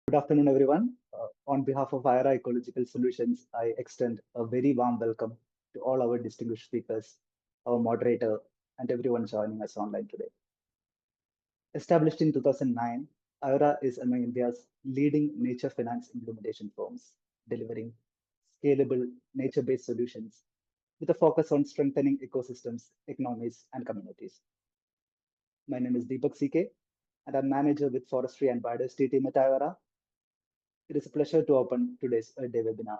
Good afternoon, everyone. On behalf of Iora Ecological Solutions, I extend a very warm welcome to all our distinguished speakers, our moderator, and everyone joining us online today. Established in 2009, Iora is among India's leading nature finance implementation firms, delivering scalable nature-based solutions with a focus on strengthening ecosystems, economies, and communities. My name is Deepak CK, and I'm manager with Forestry and Biodiversity team at Iora. It is a pleasure to open today's Earth Day webinar.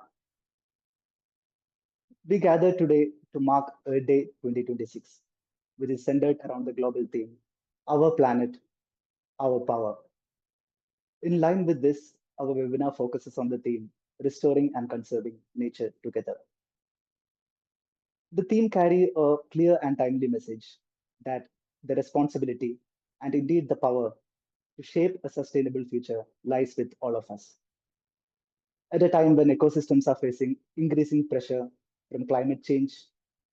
We gather today to mark Earth Day 2026, which is centered around the global theme, Our Planet, Our Power. In line with this, our webinar focuses on the theme, Restoring and Conserving Nature Together. The theme carries a clear and timely message that the responsibility and indeed the power to shape a sustainable future lies with all of us. At a time when ecosystems are facing increasing pressure from climate change,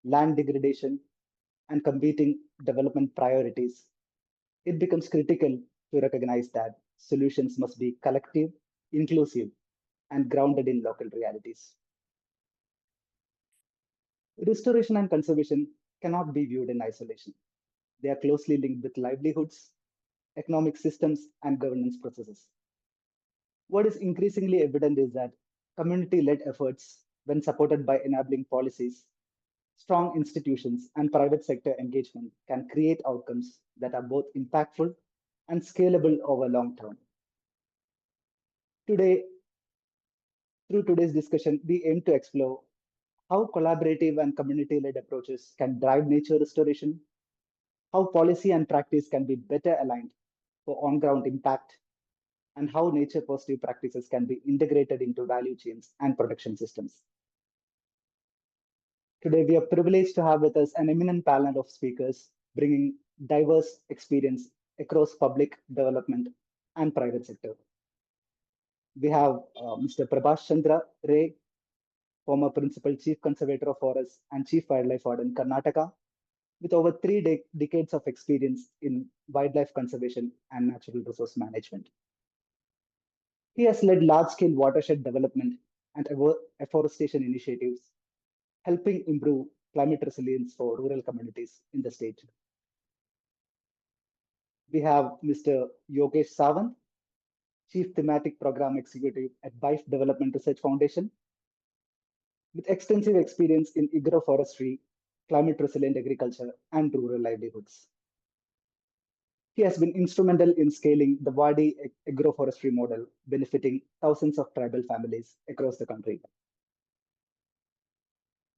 land degradation, and competing development priorities, it becomes critical to recognize that solutions must be collective, inclusive, and grounded in local realities. Restoration and conservation cannot be viewed in isolation. They are closely linked with livelihoods, economic systems, and governance processes. What is increasingly evident is that community-led efforts, when supported by enabling policies, strong institutions, and private sector engagement, can create outcomes that are both impactful and scalable over long term. Today, through today's discussion, we aim to explore how collaborative and community-led approaches can drive nature restoration, how policy and practice can be better aligned for on-ground impact, and how nature positive practices can be integrated into value chains and production systems. Today, we are privileged to have with us an eminent panel of speakers bringing diverse experience across public development and private sector. We have Mr. Prabhash Chandra Ray, former Principal Chief Conservator of Forests and Chief Wildlife Warden, Karnataka, with over three decades of experience in wildlife conservation and natural resource management. He has led large-scale watershed development and afforestation initiatives, helping improve climate resilience for rural communities in the state. We have Mr. Yogesh Sawant, Chief Thematic Program Executive at BAIF Development Research Foundation, with extensive experience in agroforestry, climate resilient agriculture, and rural livelihoods. He has been instrumental in scaling the Wadi agroforestry model, benefiting thousands of tribal families across the country.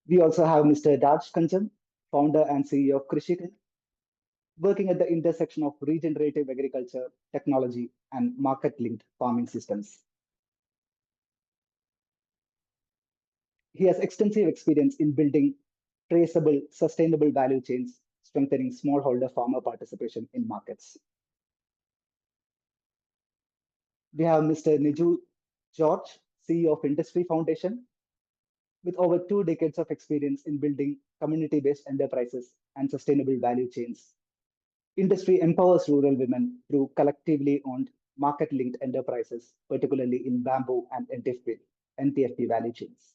We also have Mr. Kancham, founder and CEO of Krishikan, working at the intersection of regenerative agriculture, technology, and market-linked farming systems. He has extensive experience in building traceable, sustainable value chains, strengthening smallholder farmer participation in markets. We have Mr. Neju George, CEO of Industree Foundation, with over 2 decades of experience in building community-based enterprises and sustainable value chains. Industree empowers rural women through collectively owned market-linked enterprises, particularly in bamboo and NTFP value chains.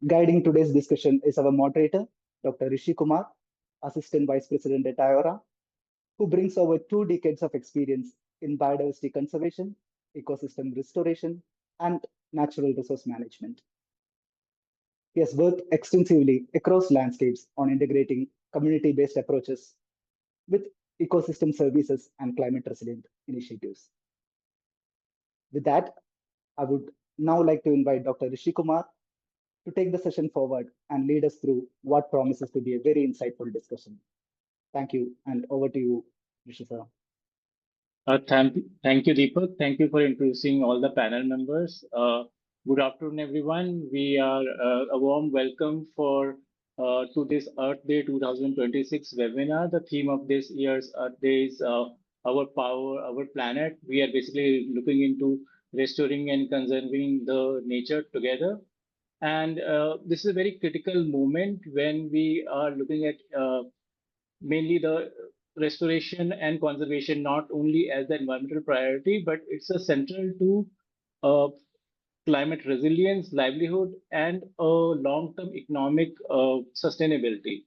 Guiding today's discussion is our moderator, Dr. Rishi Kumar, Assistant Vice President at Iora, who brings over 2 decades of experience in biodiversity conservation, ecosystem restoration, and natural resource management. He has worked extensively across landscapes on integrating community-based approaches with ecosystem services and climate resilient initiatives. With that, I would now like to invite Dr. Rishi Kumar to take the session forward and lead us through what promises to be a very insightful discussion. Thank you, and over to you, Rishi sir. Thank you, Deepak. Thank you for introducing all the panel members. Good afternoon, everyone. We are a warm welcome to this Earth Day 2026 webinar. The theme of this year's Earth Day is Our Power, Our Planet. We are basically looking into restoring and conserving the nature together. And this is a very critical moment when we are looking at mainly the restoration and conservation not only as the environmental priority, but it's a central to uh, climate resilience, livelihood, and long-term economic sustainability.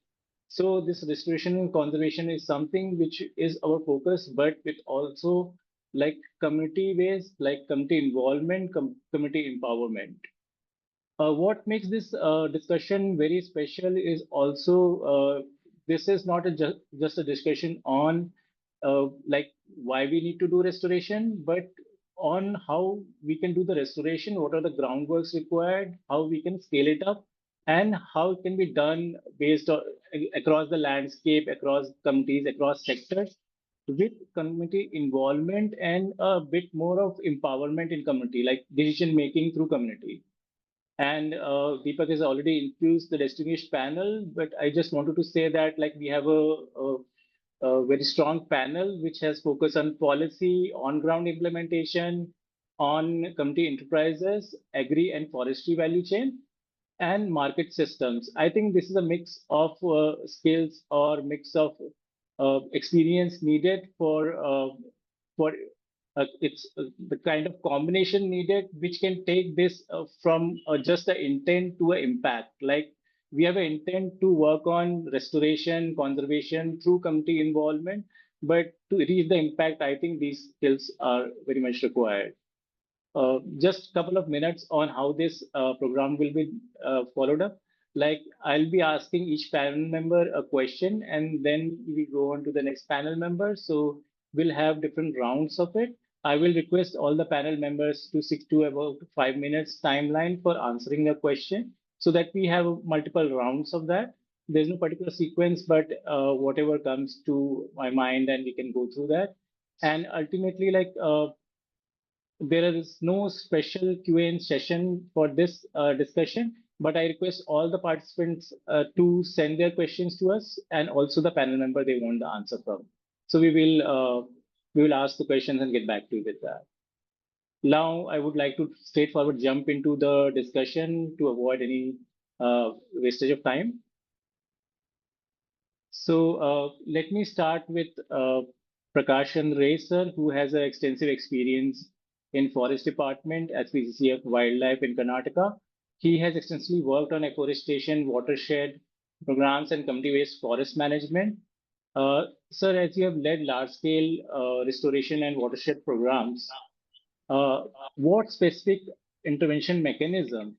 So this restoration and conservation is something which is our focus, but with also like community based, like community involvement, community empowerment. What makes this discussion very special is also this is not just a discussion on like why we need to do restoration, but on how we can do the restoration, what are the groundworks required, how we can scale it up, and how it can be done based on across the landscape, across communities, across sectors, with community involvement and a bit more of empowerment in community, like decision making through community. And Deepak has already introduced the distinguished panel, but I just wanted to say that like we have a very strong panel which has focused on policy, on-ground implementation, on community enterprises, agri and forestry value chain, and market systems. I think this is a mix of skills or mix of experience needed for it's the kind of combination needed which can take this from just the intent to an impact. Like we have an intent to work on restoration, conservation through community involvement, but to reach the impact, I think these skills are very much required. Just a couple of minutes on how this program will be followed up. Like I'll be asking each panel member a question, and then we go on to the next panel member. So we'll have different rounds of it. I will request all the panel members to stick to about 5 minutes timeline for answering a question, so that we have multiple rounds of that. There's no particular sequence, but whatever comes to my mind, and we can go through that. And ultimately, like there is no special Q&A session for this discussion, but I request all the participants to send their questions to us, and also the panel member they want the answer from. So we will ask the questions and get back to you with that. Now, I would like to straightforward jump into the discussion to avoid any wastage of time. So let me start with Prakash Ray sir, who has an extensive experience in forest department at PCCF Wildlife in Karnataka. He has extensively worked on afforestation, watershed programs, and community-based forest management. Sir, as you have led large-scale restoration and watershed programs, what specific intervention mechanism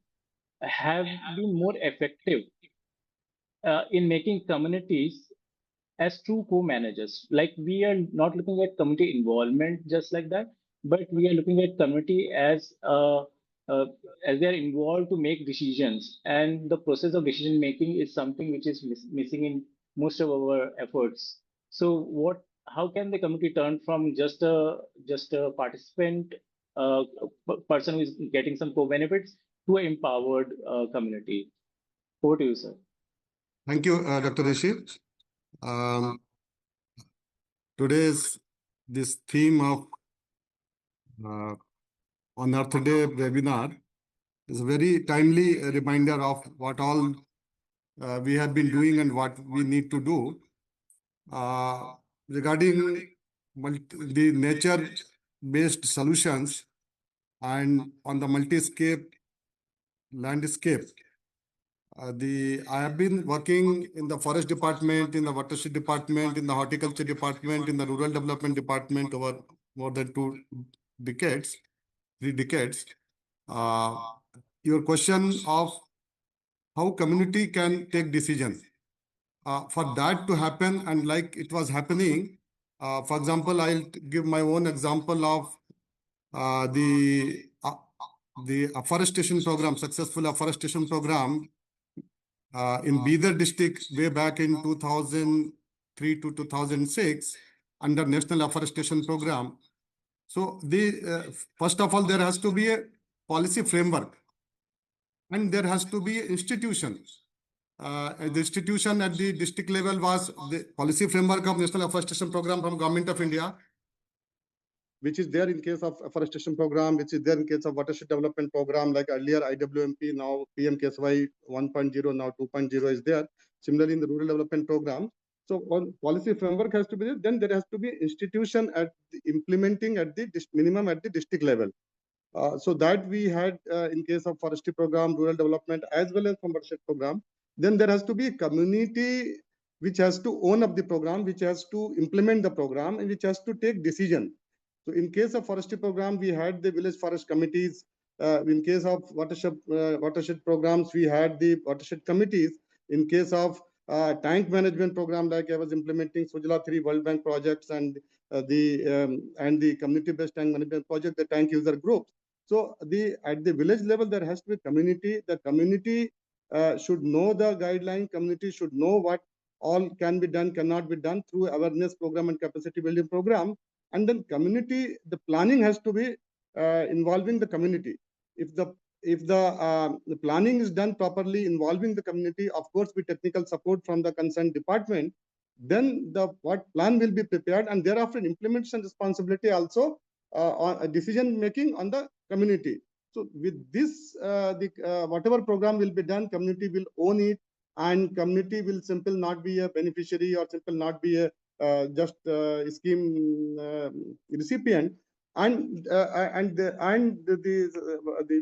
have been more effective in making communities as true co-managers? Like we are not looking at community involvement just like that, but we are looking at community uh, as they are involved to make decisions, and the process of decision making is something which is missing in most of our efforts. So what? How can the community turn from just a participant, person who is getting some co-benefits, to an empowered community? Over to you, sir. Thank you, Dr. Rishi. Um, Today's this theme of on Earth Day webinar is a very timely reminder of what all we have been doing and what we need to do regarding the nature-based solutions and on the multi-scape landscape. I have been working in the forest department, in the watershed department, in the horticulture department, in the rural development department over more than 3 decades. Your question of how community can take decisions. For that to happen, and like it was happening, for example, I'll give my own example of the afforestation program, successful afforestation program in Bidar district way back in 2003 to 2006 under National Afforestation Program. So first of all, there has to be a policy framework, and there has to be institutions. The institution at the district level was the policy framework of National Afforestation Program from Government of India, which is there in case of afforestation program, which is there in case of watershed development program, like earlier IWMP, now PM KSY 1.0, now 2.0 is there. Similarly, in the rural development program, So on policy framework has to be there, then there has to be institution at implementing at the minimum at the district level. So that we had in case of forestry program, rural development, as well as commercial program. Then there has to be a community which has to own up the program, which has to implement the program, and which has to take decision. So in case of forestry program, we had the village forest committees. In case of watershed programs, we had the watershed committees. In case of tank management program, like I was implementing Sujala 3 World Bank projects and the community-based tank management project, the tank user groups. So at the village level, there has to be community. The community should know the guideline. Community should know what all can be done, cannot be done through awareness program and capacity building program. And then community, the planning has to be involving the community. If the planning is done properly, involving the community, of course, with technical support from the concerned department, then what plan will be prepared, and thereafter implementation responsibility also on decision making on the community. So with this, whatever program will be done, community will own it, and community will simply not be a beneficiary or simply not be a just scheme recipient. And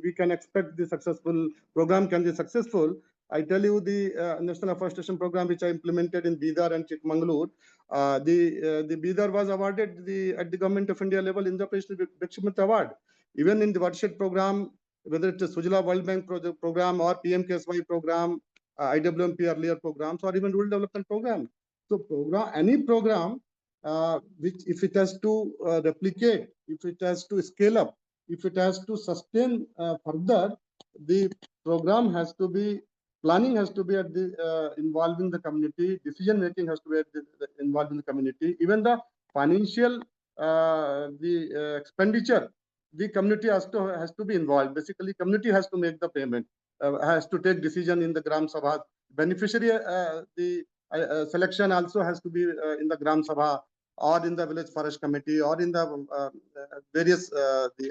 we can expect the successful program can be successful. I tell you the National Afforestation Program which I implemented in Bidar and Chikmagalur, the Bidar was awarded at the Government of India level in the President Bhikshmit Award. Even in the watershed program, whether it's a Sujala World Bank program or PMKSY program, IWMP earlier programs, or even rural development program. So any program which if it has to replicate, if it has to scale up, if it has to sustain further, the program has to be planning has to be at the involving the community, decision making has to be at involving the community, even the financial expenditure, the community has to be involved. Basically, community has to make the payment, has to take decision in the Gram Sabha. Beneficiary selection also has to be in the Gram Sabha or in the village forest committee or in the various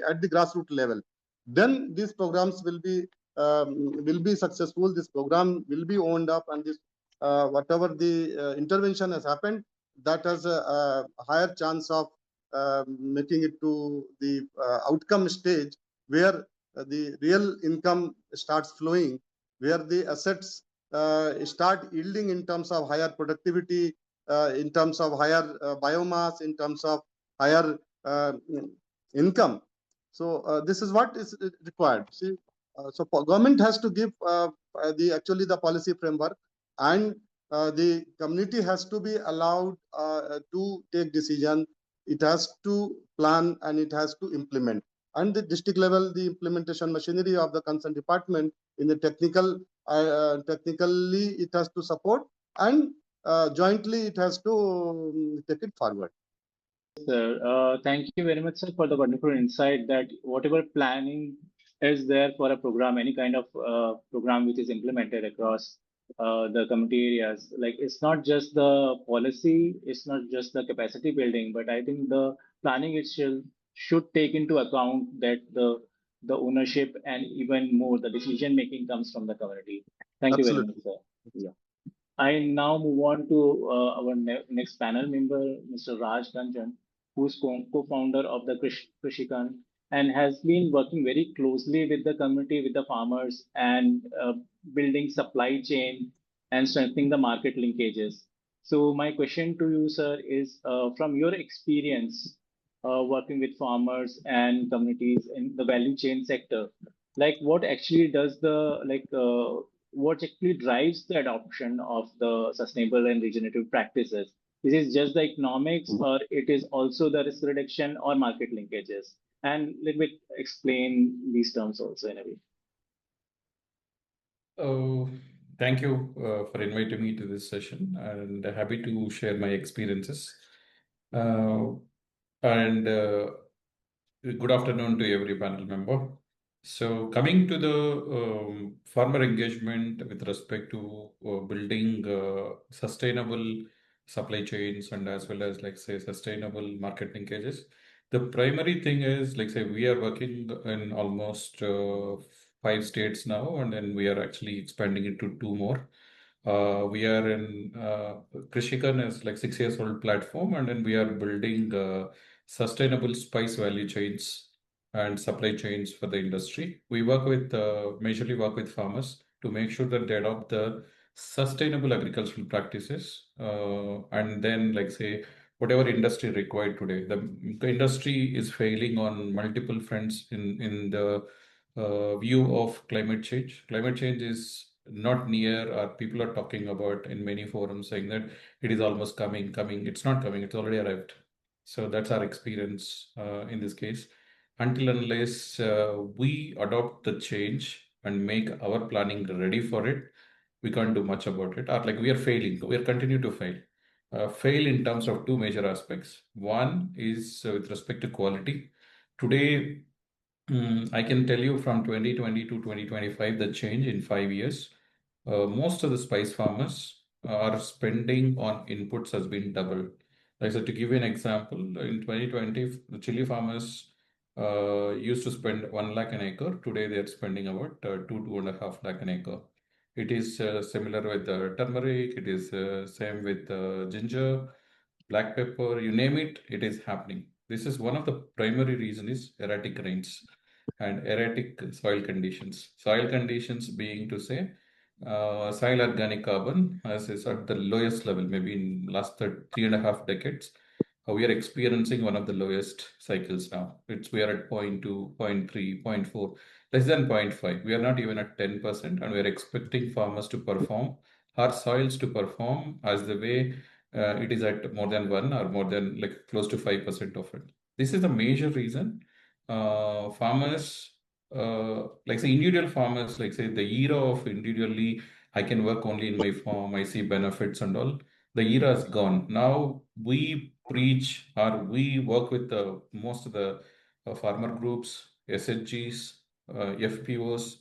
at the grassroots level. Then these programs will be successful. This program will be owned up, and this whatever the intervention has happened, that has a higher chance of making it to the outcome stage where the real income starts flowing, where the assets start yielding in terms of higher productivity, in terms of higher biomass, in terms of higher income. So this is what is required. See, so government has to give actually the policy framework, and the community has to be allowed to take decision. It has to plan and it has to implement. And the district level, the implementation machinery of the concerned department in the technically it has to support, and jointly it has to take it forward. Sir, thank you very much, sir, for the wonderful insight that whatever planning is there for a program, any kind of program which is implemented across the community areas, like it's not just the policy, it's not just the capacity building, but I think the planning itself should take into account that the ownership and even more the decision making comes from the community. Thank you very much, Absolutely. sir. Yeah. I now move on to our next panel member, Mr. Kancham, who's co-founder of the Krishikan and has been working very closely with the community, with the farmers, and building supply chain and strengthening the market linkages. So my question to you, sir, is from your experience working with farmers and communities in the value chain sector, like what actually does what actually drives the adoption of the sustainable and regenerative practices? Is it just the economics, or it is also the risk reduction or market linkages? And let me explain these terms also in a way. Thank you for inviting me to this session, and happy to share my experiences. And good afternoon to every panel member. So coming to the farmer engagement with respect to building sustainable supply chains and as well as like say sustainable market linkages, the primary thing is like say we are working in almost 5 states now, and then we are actually expanding into 2 more. We are in Krishikan is like 6 years old platform, and then we are building sustainable spice value chains and supply chains for the industry. We work with majorly work with farmers to make sure that they adopt the sustainable agricultural practices, and then like say whatever industry required today. The industry is failing on multiple fronts in the view of climate change. Climate change is not near, or people are talking about in many forums saying that it is almost coming. It's not coming, it's already arrived. So that's our experience in this case. Until unless we adopt the change and make our planning ready for it, we can't do much about it. Or like we are failing, we are continue to fail. Fail in terms of two major aspects. One is with respect to quality. Today, I can tell you from 2020 to 2025, the change in 5 years. Most of the spice farmers are spending on inputs has been doubled. Like so, to give you an example, in 2020, the chili farmers used to spend 1 lakh an acre. Today, they are spending about 2.5 lakh an acre. It is similar with turmeric. It is same with ginger, black pepper. You name it, it is happening. This is one of the primary reason is erratic rains and erratic soil conditions. Soil conditions being to say soil organic carbon as is at the lowest level, maybe in last 3.5 decades. We are experiencing one of the lowest cycles now. We are at 0.2, 0.3, 0.4, less than 0.5. We are not even at 10%, and we are expecting farmers to perform, our soils to perform as the way it is at more than 1 or more than like close to 5% of it. This is the major reason farmers, like say individual farmers, like say the era of individually, I can work only in my farm, I see benefits and all. The era is gone. Now we preach or we work with most of the farmer groups, SHGs, FPOs,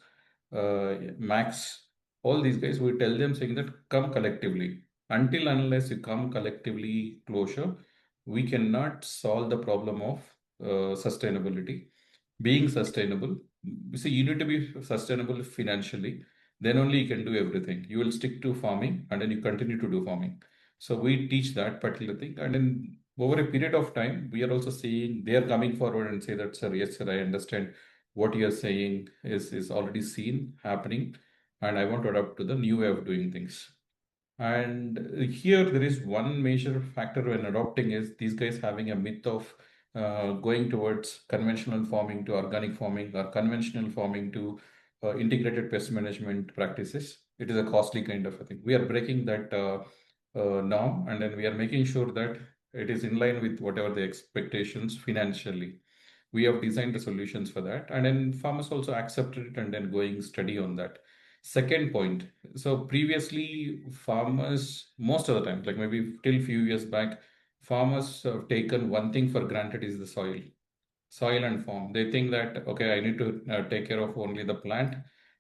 Max, all these guys. We tell them saying that come collectively. Until unless you come collectively closure, we cannot solve the problem of sustainability. Being sustainable, you see, you need to be sustainable financially. Then only you can do everything. You will stick to farming and then you continue to do farming. So we teach that particular thing. And then over a period of time, we are also seeing they are coming forward and say that, sir, yes, sir, I understand what you are saying is already seen happening. And I want to adapt to the new way of doing things. And here there is one major factor when adopting is these guys having a myth of going towards conventional farming to organic farming or conventional farming to integrated pest management practices. It is a costly kind of a thing. We are breaking that norm, and then we are making sure that it is in line with whatever the expectations financially. We have designed the solutions for that, and then farmers also accepted it and then going steady on that. Second point, so previously farmers, most of the time, like maybe till few years back, farmers have taken one thing for granted is the soil and form. They think that, okay, I need to take care of only the plant,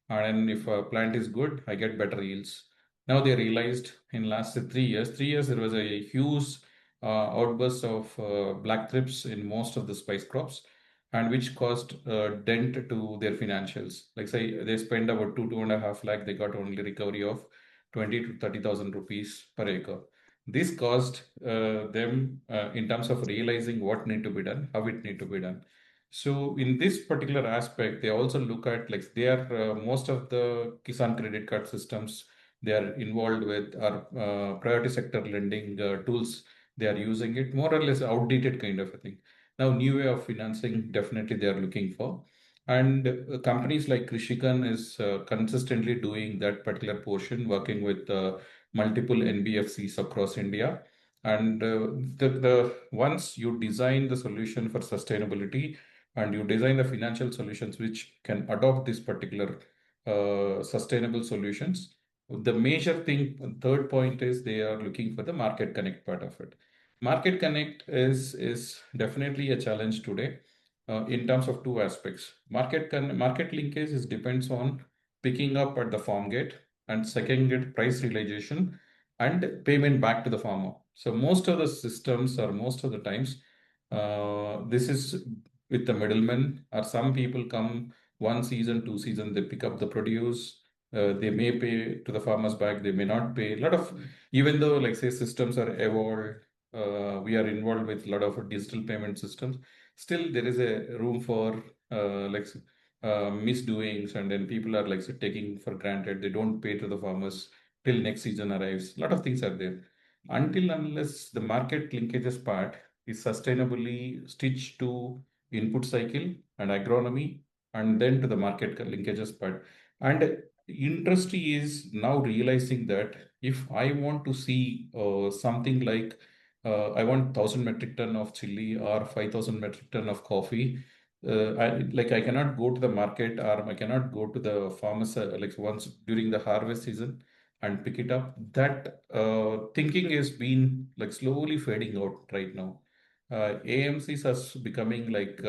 and if a plant is good, I get better yields. Now they realized in last 3 years, there was a huge outburst of black thrips in most of the spice crops, and which caused a dent to their financials. Like say they spend about 2.5 lakh, they got only recovery of 20 to 30,000 rupees per acre. This caused them in terms of realizing what need to be done, how it need to be done. So in this particular aspect, they also look at like they are most of the Kisan credit card systems they are involved with are priority sector lending tools. They are using it more or less outdated kind of a thing. Now, new way of financing definitely they are looking for. And companies like Krishikan is consistently doing that particular portion, working with multiple NBFCs across India. And the once you design the solution for sustainability and you design the financial solutions which can adopt this particular sustainable solutions, the major thing, third point is they are looking for the market connect part of it. Market connect is definitely a challenge today in terms of two aspects. Market linkage is depends on picking up at the farm gate, and second gate price realization and payment back to the farmer. So most of the systems or most of the times, this is with the middlemen, or some people come 1 season, 2 season, they pick up the produce, They may pay to the farmers back, they may not pay. A lot of, even though like say systems are evolved, we are involved with a lot of digital payment systems, still there is a room for misdoings, and then people are like say, taking for granted. They don't pay to the farmers till next season arrives. A lot of things are there. Until unless the market linkages part is sustainably stitched to input cycle and agronomy, and then to the market linkages part. And industry is now realizing that if I want to see something like I want 1,000 metric ton of chili or 5,000 metric ton of coffee, I cannot go to the market, or I cannot go to the farmers like once during the harvest season and pick it up. That thinking is been like slowly fading out right now. AMCs are becoming like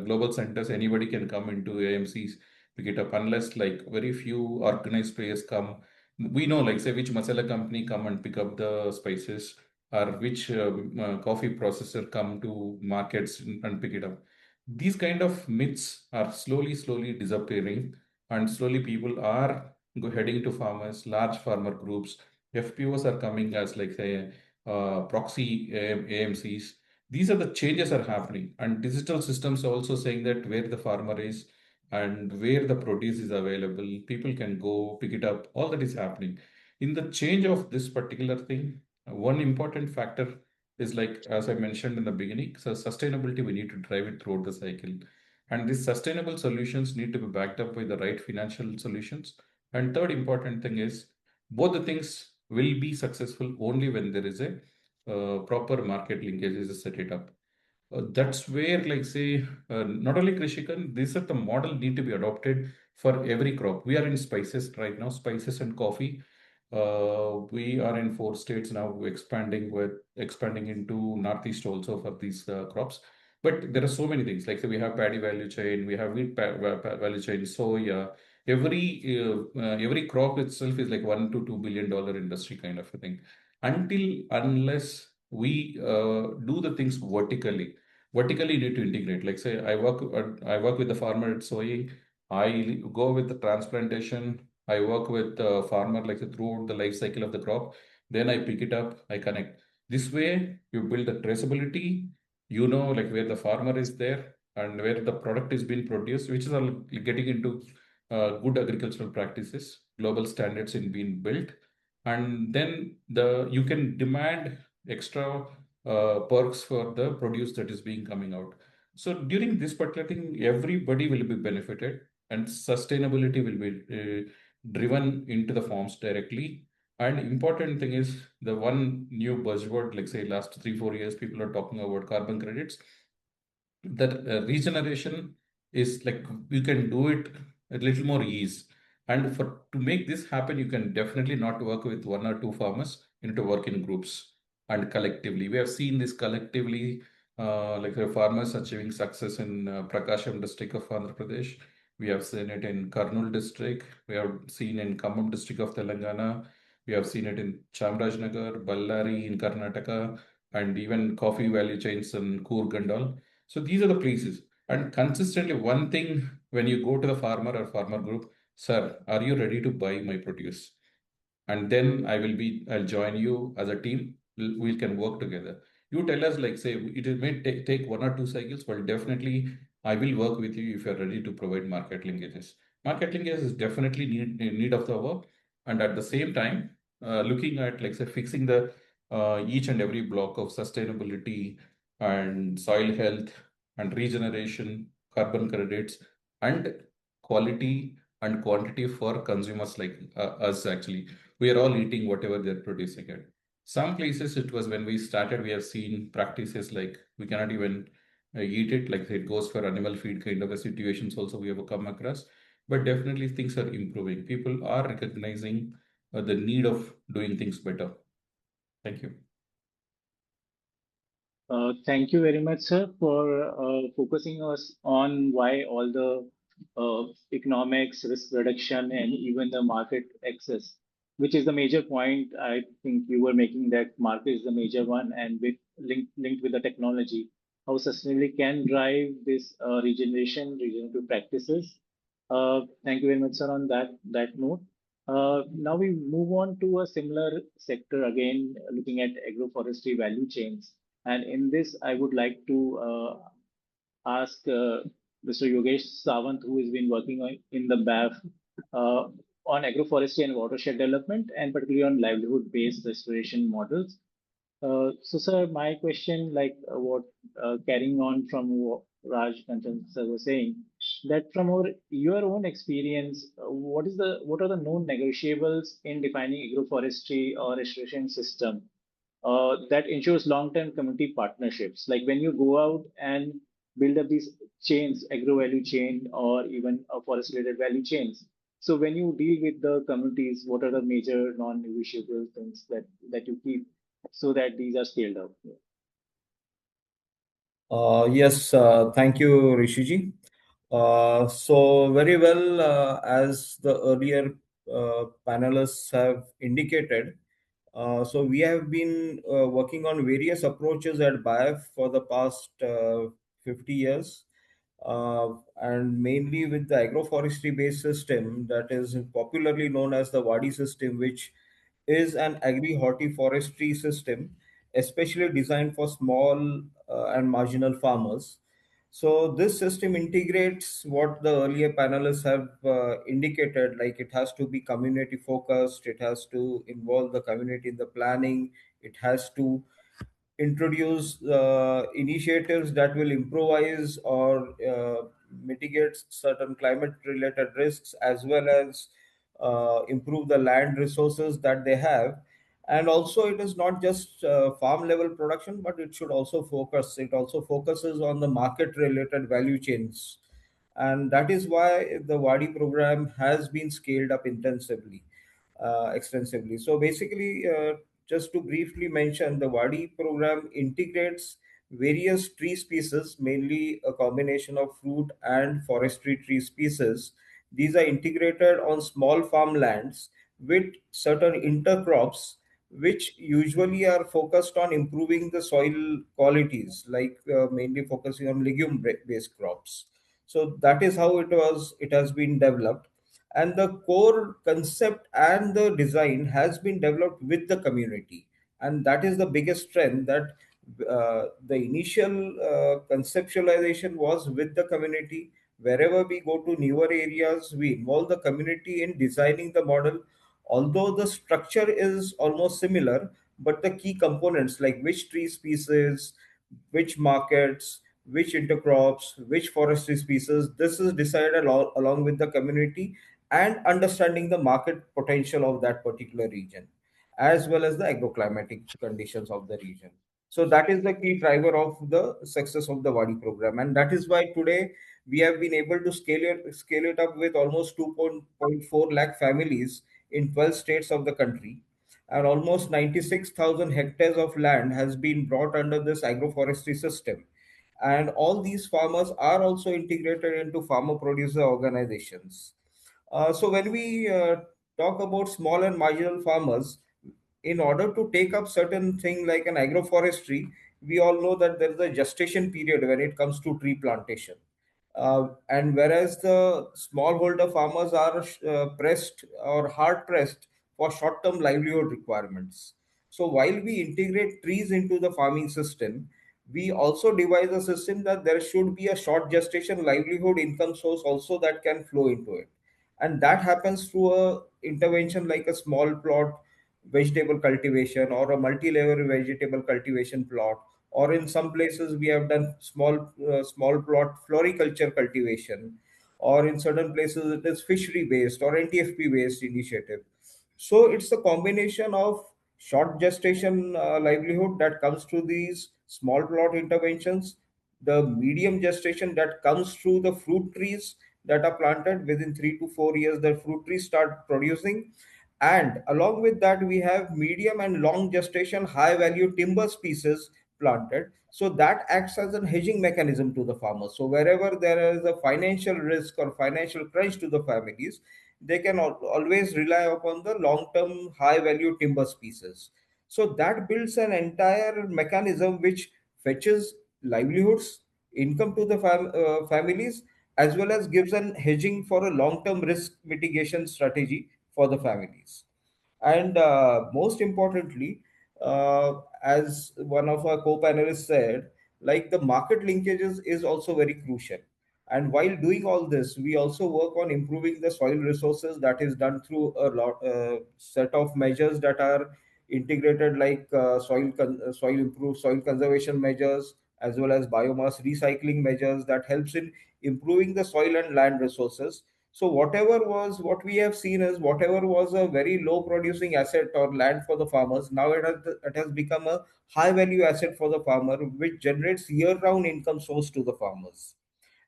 global centers. Anybody can come into AMCs, pick it up, unless like very few organized players come. We know, like say, which masala company come and pick up the spices, or which coffee processor come to markets and pick it up. These kind of myths are slowly disappearing, and slowly people are heading to farmers, large farmer groups. FPOs are coming as like say proxy AMCs. These are the changes are happening, and digital systems are also saying that where the farmer is and where the produce is available, people can go pick it up. All that is happening. In the change of this particular thing, one important factor is like, as I mentioned in the beginning, so sustainability, we need to drive it throughout the cycle. And these sustainable solutions need to be backed up by the right financial solutions. And third important thing is both the things will be successful only when there is a proper market linkages to set it up. That's where, like, say, not only Krishikan, these are the model need to be adopted for every crop. We are in spices right now, spices and coffee. We are in 4 states now, expanding into Northeast also for these crops. But there are so many things. Like, say, we have paddy value chain, we have wheat value chain, soya. Every crop itself is like $1 to $2 billion industry kind of a thing. Unless we do the things vertically you need to integrate. Like say I work with the farmer at sowing, I go with the transplantation, I work with the farmer like throughout the life cycle of the crop, then I pick it up, I connect. This way you build the traceability, like where the farmer is there and where the product is being produced, which is all getting into good agricultural practices, global standards in being built. And then you can demand extra perks for the produce that is being coming out. So during this particular thing, everybody will be benefited, and sustainability will be driven into the farms directly. And important thing is the one new buzzword, like say last 3-4 years, people are talking about carbon credits. That regeneration is like you can do it a little more ease. And to make this happen, you can definitely not work with 1 or 2 farmers. You need to work in groups and collectively. We have seen this collectively, like the farmers achieving success in Prakasham district of Andhra Pradesh. We have seen it in Kurnool district. We have seen in Kancham district of Telangana. We have seen it in Chamarajanagar, Ballari in Karnataka, and even coffee value chains in Coorg and all. So these are the places. And consistently, one thing when you go to the farmer or farmer group, sir, are you ready to buy my produce? And then I'll join you as a team. We can work together. You tell us, like, say, it may take 1 or 2 cycles, but definitely I will work with you if you're ready to provide market linkages. Market linkages is definitely need of the hour. And at the same time, looking at, like, say, fixing the each and every block of sustainability and soil health and regeneration, carbon credits, and quality and quantity for consumers like us actually. We are all eating whatever they're producing it. Some places it was when we started, we have seen practices like we cannot even eat it, like it goes for animal feed kind of a situations also we have come across. But definitely things are improving. People are recognizing the need of doing things better. Thank you. Thank you very much, sir, for focusing us on why all the economics, risk reduction, and even the market access, which is the major point. I think you were making that market is the major one, and linked with the technology, how sustainability can drive this regenerative practices. Thank you very much, sir, on that note. Now we move on to a similar sector again, looking at agroforestry value chains. And in this, I would like to ask Mr. Yogesh Sawant, who has been working in the BAIF on agroforestry and watershed development, and particularly on livelihood-based restoration models. So, sir, my question, like what carrying on from what Raj Kancham sir was saying, that from your own experience, what are the known negotiables in defining agroforestry or restoration system that ensures long-term community partnerships? Like when you go out and build up these chains, agro value chain, or even forest-related value chains. So when you deal with the communities, what are the major non-negotiable things that you keep so that these are scaled up? Yes, thank you, Rishiji. So very well, as the earlier panelists have indicated, so we have been working on various approaches at BAIF for the past 50 years, and mainly with the agroforestry based system that is popularly known as the Wadi system, which is an agri-hortiforestry system, especially designed for small and marginal farmers. So this system integrates what the earlier panelists have indicated, like it has to be community focused, it has to involve the community in the planning, it has to introduce initiatives that will improvise or mitigate certain climate related risks, as well as improve the land resources that they have. And also it is not just farm level production, but it also focuses on the market related value chains. And that is why the Wadi program has been scaled up extensively. So basically, just to briefly mention, the Wadi program integrates various tree species, mainly a combination of fruit and forestry tree species. These are integrated on small farmlands with certain intercrops, which usually are focused on improving the soil qualities, like mainly focusing on legume-based crops. So that is how it has been developed, and the core concept and the design has been developed with the community, and that is the biggest strength, that the initial conceptualization was with the community. Wherever we go to newer areas, we involve the community in designing the model, although the structure is almost similar, but the key components like which tree species, which markets, which intercrops, which forestry species, this is decided along with the community, and understanding the market potential of that particular region, as well as the agroclimatic conditions of the region. So that is the key driver of the success of the Wadi program, and that is why today we have been able to scale it up with almost 2.4 lakh families in 12 states of the country, and almost 96,000 hectares of land has been brought under this agroforestry system. And all these farmers are also integrated into farmer producer organizations. So when we talk about small and marginal farmers, in order to take up certain thing like an agroforestry, we all know that there is a gestation period when it comes to tree plantation. And whereas the smallholder farmers are pressed or hard pressed for short term livelihood requirements. So while we integrate trees into the farming system, we also devise a system that there should be a short gestation livelihood income source also that can flow into it, and that happens through a intervention like a small plot vegetable cultivation or a multi-level vegetable cultivation plot, or in some places we have done small plot floriculture cultivation, or in certain places it is fishery based or NTFP based initiative. So it's a combination of short gestation livelihood that comes through these small plot interventions, the medium gestation that comes through the fruit trees that are planted within 3 to 4 years, the fruit trees start producing. And along with that, we have medium and long gestation, high value timber species planted. So that acts as a hedging mechanism to the farmers. So wherever there is a financial risk or financial crunch to the families, they can always rely upon the long term, high value timber species. So that builds an entire mechanism which fetches livelihoods, income to the families, as well as gives an hedging for a long-term risk mitigation strategy for the families. And most importantly, as one of our co-panelists said, like the market linkages is also very crucial. And while doing all this, we also work on improving the soil resources. That is done through a lot set of measures that are integrated, like soil improve soil conservation measures, as well as biomass recycling measures that helps in improving the soil and land resources. So what we have seen is whatever was a very low producing asset or land for the farmers, now it has become a high value asset for the farmer, which generates year round income source to the farmers.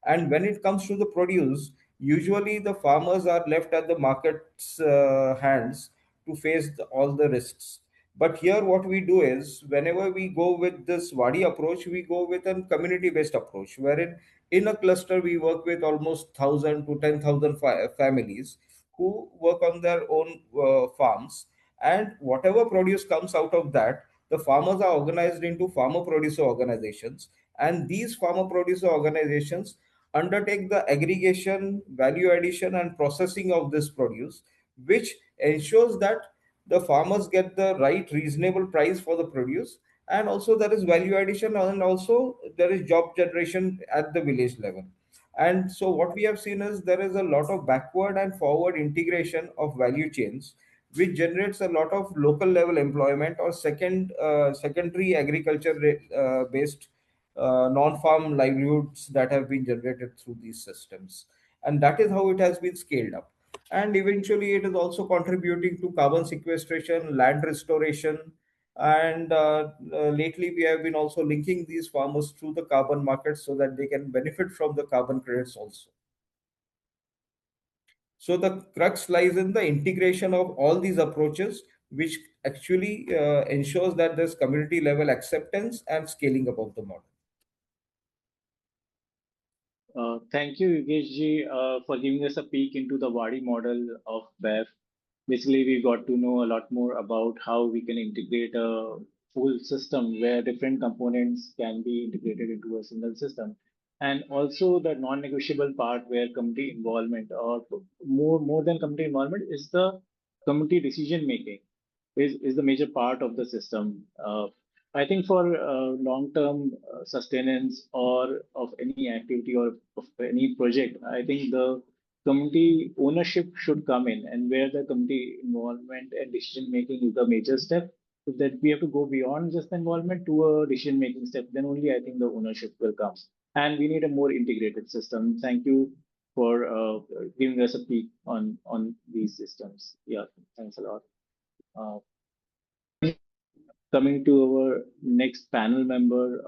And when it comes to the produce, usually the farmers are left at the market's hands to face all the risks. But here, what we do is, whenever we go with this Wadi approach, we go with a community-based approach, wherein in a cluster we work with almost 1,000 to 10,000 families who work on their own farms, and whatever produce comes out of that, the farmers are organized into farmer producer organizations, and these farmer producer organizations undertake the aggregation, value addition, and processing of this produce, which ensures that the farmers get the right reasonable price for the produce, and also there is value addition, and also there is job generation at the village level. And so what we have seen is there is a lot of backward and forward integration of value chains, which generates a lot of local level employment or secondary agriculture based non-farm livelihoods that have been generated through these systems. And that is how it has been scaled up. And eventually, it is also contributing to carbon sequestration, land restoration, and lately we have been also linking these farmers through the carbon markets so that they can benefit from the carbon credits also. So the crux lies in the integration of all these approaches, which actually ensures that there's community level acceptance and scaling up of the model. Thank you, Yogesh ji, for giving us a peek into the Wadi model of BAIF. Basically, we got to know a lot more about how we can integrate a full system where different components can be integrated into a single system. And also the non-negotiable part where community involvement, or more than community involvement, is the community decision making is the major part of the system. I think for long-term sustenance or of any activity or of any project, I think the community ownership should come in, and where the community involvement and decision making is the major step. So that we have to go beyond just the involvement to a decision making step. Then only I think the ownership will come, and we need a more integrated system. Thank you for giving us a peek on these systems. Yeah, thanks a lot. Uh, Coming to our next panel member,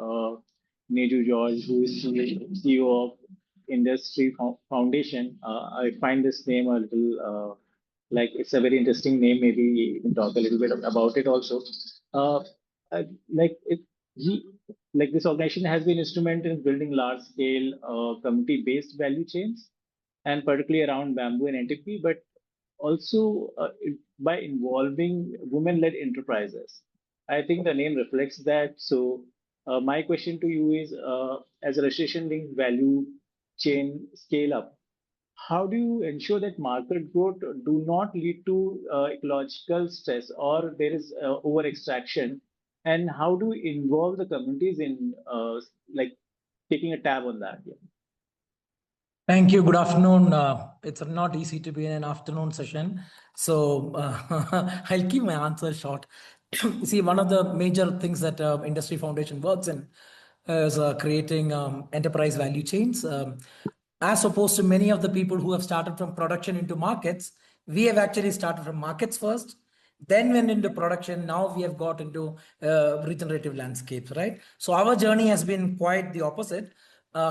Neju George, who is the CEO of Industree Foundation. I find this name a little like it's a very interesting name. Maybe we can talk a little bit about it also. Like it, he, like this organization has been instrumental in building large-scale community-based value chains, and particularly around bamboo and NTP, but also by involving women-led enterprises. I think the name reflects that. So my question to you is, as a registration-linked value chain scale-up, how do you ensure that market growth do not lead to ecological stress or there is over-extraction? And how do you involve the communities in like taking a tab on that? Yeah. Thank you. Good afternoon. It's not easy to be in an afternoon session, so I'll keep my answer short. See, one of the major things that Industree Foundation works in is creating enterprise value chains. As opposed to many of the people who have started from production into markets, we have actually started from markets first, then went into production. Now we have got into regenerative landscapes, right? So our journey has been quite the opposite.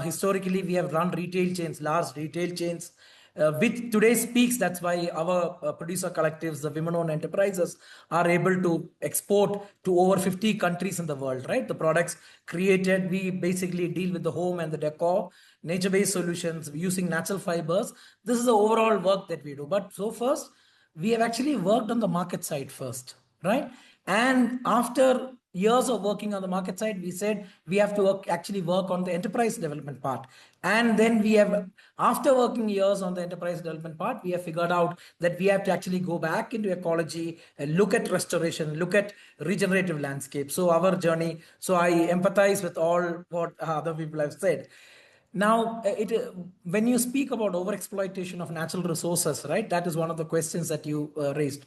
Historically, we have run retail chains, large retail chains, with today's peaks. That's why our producer collectives, the women-owned enterprises, are able to export to over 50 countries in the world, right? The products created, we basically deal with the home and the decor, nature-based solutions using natural fibers. This is the overall work that we do. But so first, we have actually worked on the market side first, right? And after years of working on the market side, we said we have to actually work on the enterprise development part. And then we have, after working years on the enterprise development part, we have figured out that we have to actually go back into ecology and look at restoration, look at regenerative landscape. So our journey, so I empathize with all what other people have said. Now, when you speak about overexploitation of natural resources, right, that is one of the questions that you raised.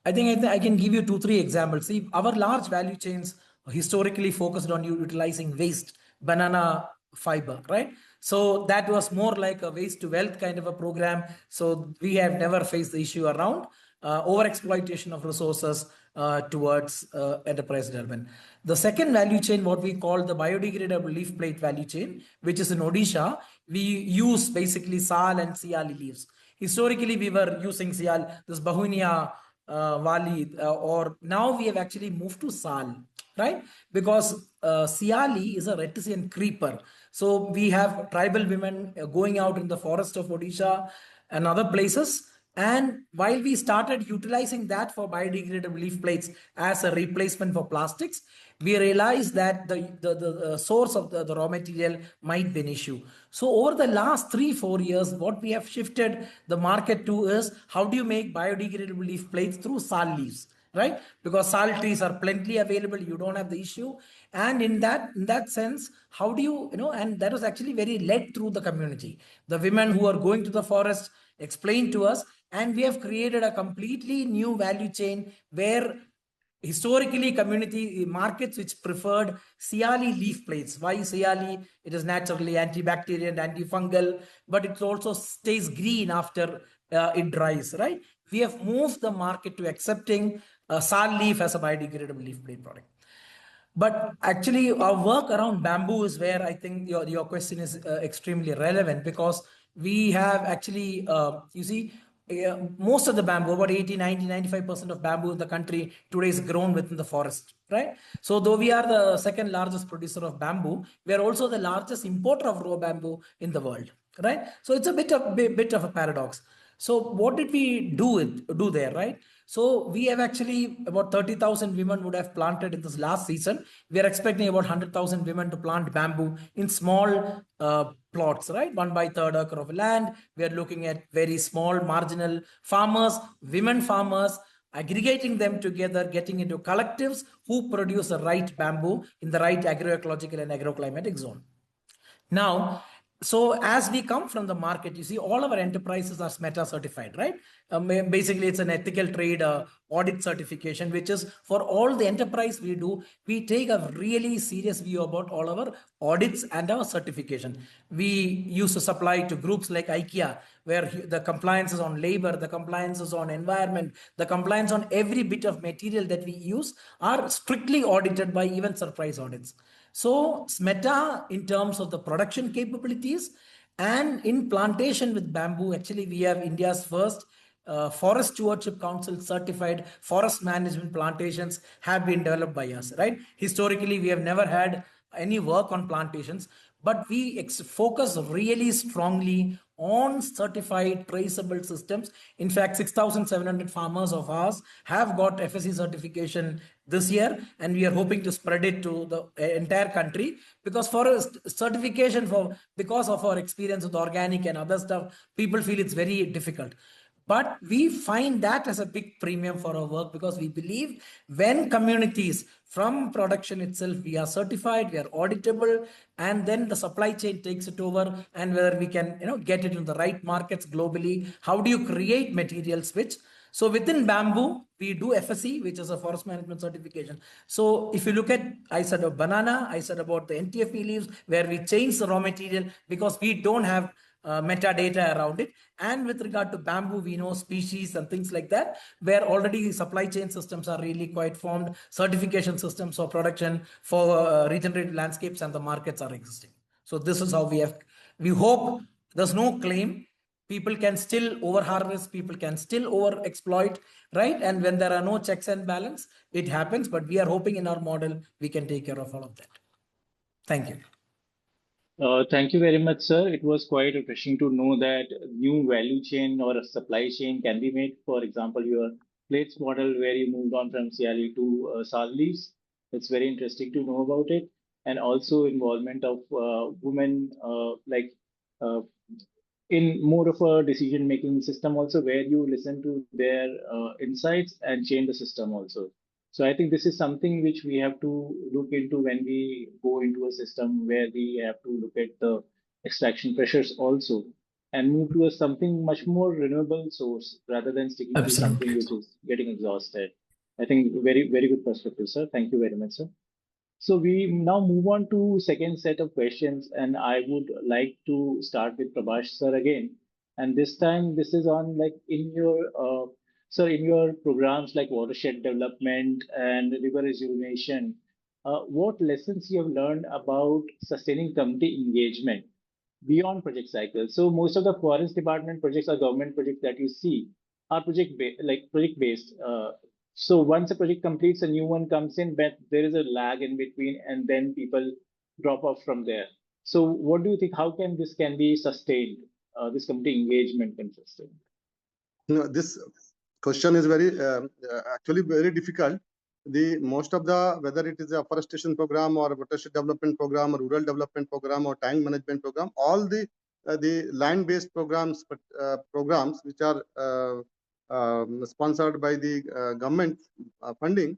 I think I can give you 2-3 examples. See, our large value chains historically focused on utilizing waste, banana fiber, right? So that was more like a waste to wealth kind of a program. So we have never faced the issue around overexploitation of resources towards enterprise development. The second value chain, what we call the biodegradable leaf plate value chain, which is in Odisha, we use basically sal and siali leaves. Historically, we were using sial, this Bahunia Wali, or now we have actually moved to sal, right? Because siali is a reticent creeper. So we have tribal women going out in the forest of Odisha and other places. And while we started utilizing that for biodegradable leaf plates as a replacement for plastics, we realized that the source of the raw material might be an issue. So over the last 3-4 years, what we have shifted the market to is how do you make biodegradable leaf plates through sal leaves, right? Because sal trees are plenty available, you don't have the issue. And in that sense, how do you, and that was actually very led through the community. The women who are going to the forest explained to us, and we have created a completely new value chain where historically community markets which preferred siali leaf plates. Why siali? It is naturally antibacterial and antifungal, but it also stays green after it dries, right? We have moved the market to accepting sal leaf as a biodegradable leaf plate product. But actually, our work around bamboo is where I think your question is extremely relevant, because we have actually, you see, most of the bamboo, about 80, 90, 95% of bamboo in the country today is grown within the forest, right? So though we are the second largest producer of bamboo, we are also the largest importer of raw bamboo in the world, right? So it's a bit of a paradox. So what did we do there, right? So we have actually about 30,000 women would have planted in this last season. We are expecting about 100,000 women to plant bamboo in small plots, right? 1/3 acre of land. We are looking at very small marginal farmers, women farmers, aggregating them together, getting into collectives who produce the right bamboo in the right agroecological and agroclimatic zone. Now, so as we come from the market, you see all our enterprises are SMETA certified, right? Basically, it's an ethical trade audit certification, which is for all the enterprise we do, we take a really serious view about all our audits and our certification. We used to supply to groups like IKEA, where the compliance is on labor, the compliance is on environment, the compliance on every bit of material that we use are strictly audited by even surprise audits. So SMETA in terms of the production capabilities, and in plantation with bamboo, actually we have India's first Forest Stewardship Council certified forest management plantations have been developed by us, right? Historically, we have never had any work on plantations, but we focus really strongly on certified traceable systems. In fact, 6,700 farmers of ours have got FSC certification this year, and we are hoping to spread it to the entire country, because for a certification, because of our experience with organic and other stuff, people feel it's very difficult. But we find that as a big premium for our work, because we believe when communities from production itself, we are certified, we are auditable, and then the supply chain takes it over, and whether we can get it in the right markets globally. How do you create materials which, so within bamboo, we do FSC, which is a forest management certification. So if you look at, I said of banana, I said about the NTFE leaves, where we change the raw material because we don't have metadata around it. And with regard to bamboo, we know species and things like that, where already supply chain systems are really quite formed, certification systems for production, for regenerative landscapes, and the markets are existing. So this is how we hope there's no claim. People can still over-harvest, people can still over-exploit, right? And when there are no checks and balance, it happens. But we are hoping in our model, we can take care of all of that. Thank you. Thank you very much, sir. It was quite refreshing to know that new value chain or a supply chain can be made. For example, your plates model, where you moved on from CLE to sal leaves. It's very interesting to know about it, and also involvement of women, uh, in more of a decision-making system also, where you listen to their insights and change the system also. So I think this is something which we have to look into when we go into a system where we have to look at the extraction pressures also and move to a something much more renewable source rather than sticking to something Absolutely. which is getting exhausted. I think very, very good perspective, sir. Thank you very much, sir. So we now move on to second set of questions, and I would like to start with Prabhash sir again. And this time, this is on like in your sir, in your programs like watershed development and river rejuvenation. What lessons you have learned about sustaining community engagement beyond project cycles? So most of the forest department projects or government projects that you see are project based. So once a project completes, a new one comes in, but there is a lag in between, and then people drop off from there. So what do you think? How can this can be sustained? This community engagement can sustain? This question is very actually very difficult. The most of the, whether it is a afforestation program or watershed development program or rural development program or tank management program, all the land-based programs, programs which are sponsored by the government funding.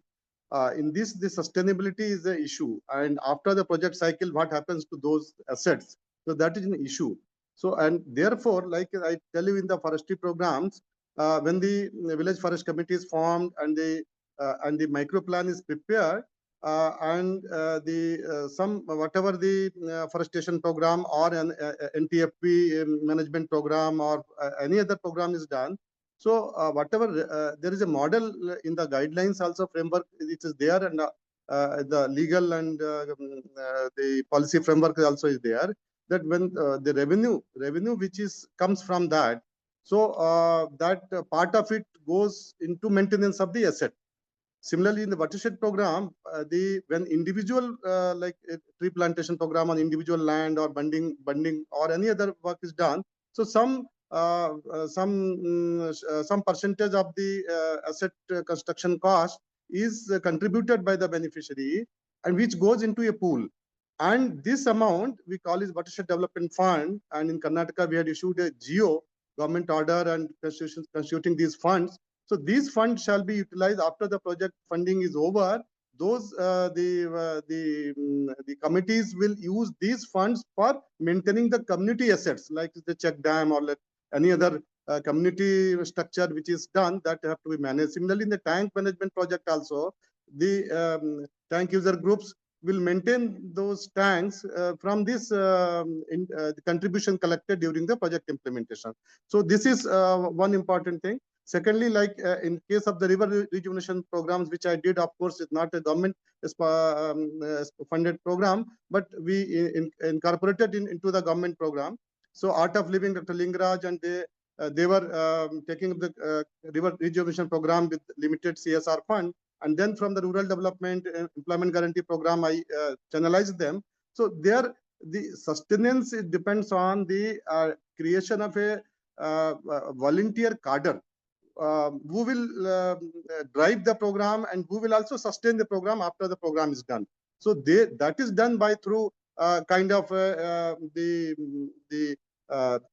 In this, the sustainability is the issue, and after the project cycle, what happens to those assets? So that is an issue. So, and therefore, like I tell you, in the forestry programs, when the village forest committee is formed and the micro plan is prepared, and the some whatever the forestation program or an NTFP management program or any other program is done. So whatever there is a model in the guidelines also framework it is there, and the legal and the policy framework also is there, that when the revenue which is comes from that, so that part of it goes into maintenance of the asset. Similarly, in the watershed program, when individual like a tree plantation program on individual land or bunding or any other work is done, so some percentage of the asset construction cost is contributed by the beneficiary, and which goes into a pool. And this amount we call is watershed development fund. And in Karnataka, we had issued a GO, government order, and constituting these funds. So these funds shall be utilized after the project funding is over. Those the committees will use these funds for maintaining the community assets, like the check dam or like any other community structure which is done, that have to be managed. Similarly, in the tank management project also, the tank user groups will maintain those tanks from this the contribution collected during the project implementation. So this is one important thing. Secondly, like in case of the river rejuvenation programs, which I did, of course, it's not a government funded program, but we incorporated into the government program. So Art of Living, Dr. Lingaraj, and they were taking up the river rejuvenation program with limited CSR fund. And then from the rural development employment guarantee program, I channelized them. So there, the sustenance, it depends on the creation of a volunteer cadre who will drive the program and who will also sustain the program after the program is done. So that is done by through kind of the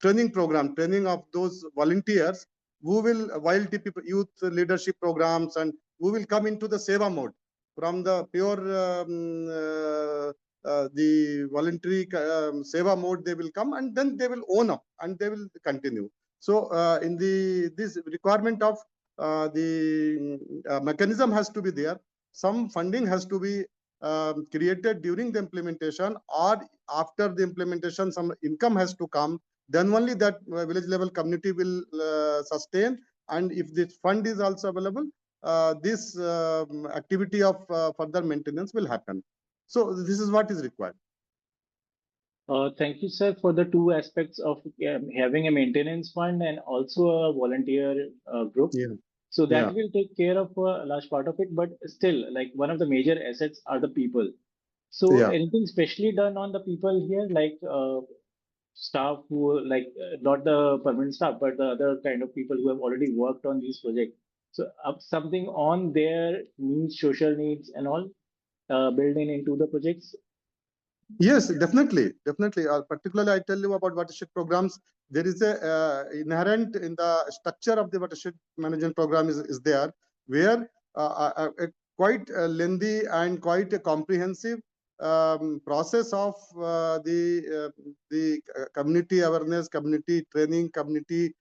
training program, training of those volunteers who will, while youth leadership programs, and who will come into the seva mode from the pure the voluntary seva mode. They will come and then they will own up and they will continue. So in this requirement of the mechanism has to be there. Some funding has to be created during the implementation, or after the implementation, some income has to come. Then only that village level community will sustain. And if this fund is also available, this activity of further maintenance will happen. So this is what is required. Thank you, sir, for the two aspects of having a maintenance fund and also a volunteer group. Yeah. So that Yeah. will take care of a large part of it, but still, like one of the major assets are the people. So Yeah. anything specially done on the people here, like staff who not the permanent staff, but the other kind of people who have already worked on these projects. So something on their needs, social needs and all. built into the projects? Yes, definitely. Particularly, I tell you about watershed programs. There is a inherent in the structure of the watershed management program is there, where a quite lengthy and quite a comprehensive process of the community awareness, community training, community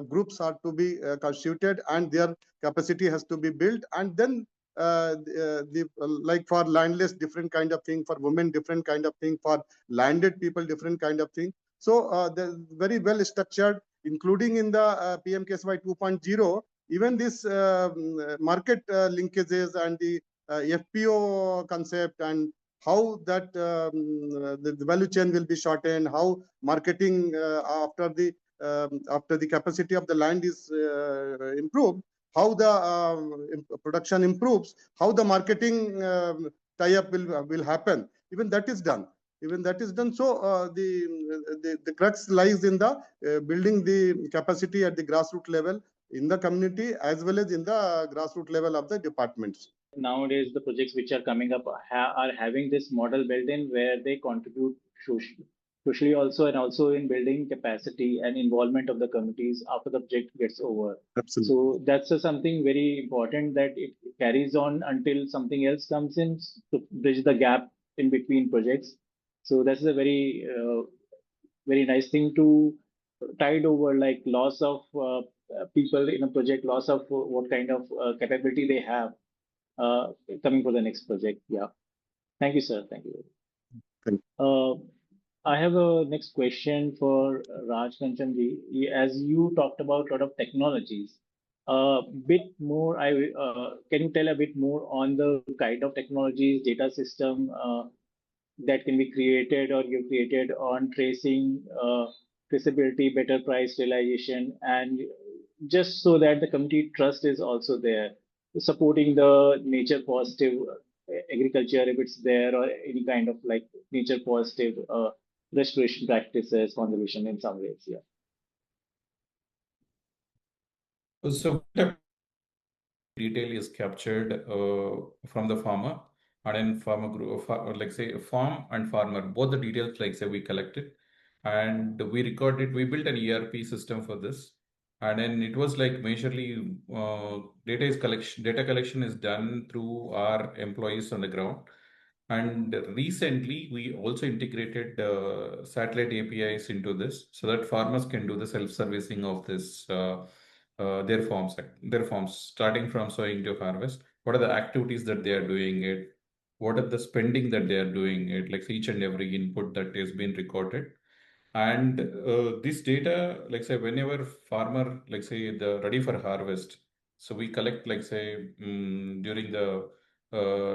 groups are to be constituted, and their capacity has to be built, and then like for landless, different kind of thing, for women, different kind of thing, for landed people, different kind of thing. So they're very well structured, including in the PMKSY 2.0, even this market linkages and the FPO concept, and how that the value chain will be shortened, how marketing after the capacity of the land is improved, how the production improves, how the marketing tie-up will happen. Even that is done. So the crux lies in the building the capacity at the grassroots level in the community, as well as in the grassroots level of the departments. Nowadays, the projects which are coming up are having this model built in, where they contribute socially also, and also in building capacity and involvement of the communities after the project gets over. Absolutely. So that's something very important, that it carries on until something else comes in to bridge the gap in between projects. So that's a very nice thing to tide over, like loss of people in a project, loss of what kind of capability they have coming for the next project. Yeah. Thank you, sir. Thank you. Thank I have a next question for Raj Kancham ji. As you talked about a lot of technologies, bit more. Can you tell a bit more on the kind of technologies, data system that can be created or you created on tracing, traceability, better price realization, and just so that the community trust is also there, supporting the nature positive agriculture if it's there, or any kind of like nature positive restoration practices, conservation in some ways. Yeah. So detail is captured from the farmer, and then farmer group, like say farm and farmer, both the details like say we collected and we recorded. We built an ERP system for this, and then it was like majorly data collection is done through our employees on the ground. And recently, we also integrated satellite APIs into this, so that farmers can do the self-servicing of this their farms, starting from sowing to harvest. What are the activities that they are doing it? What are the spending that they are doing it? Like each and every input that is being recorded. And this data, like say, whenever farmer, like say, the ready for harvest, so we collect, like say, during the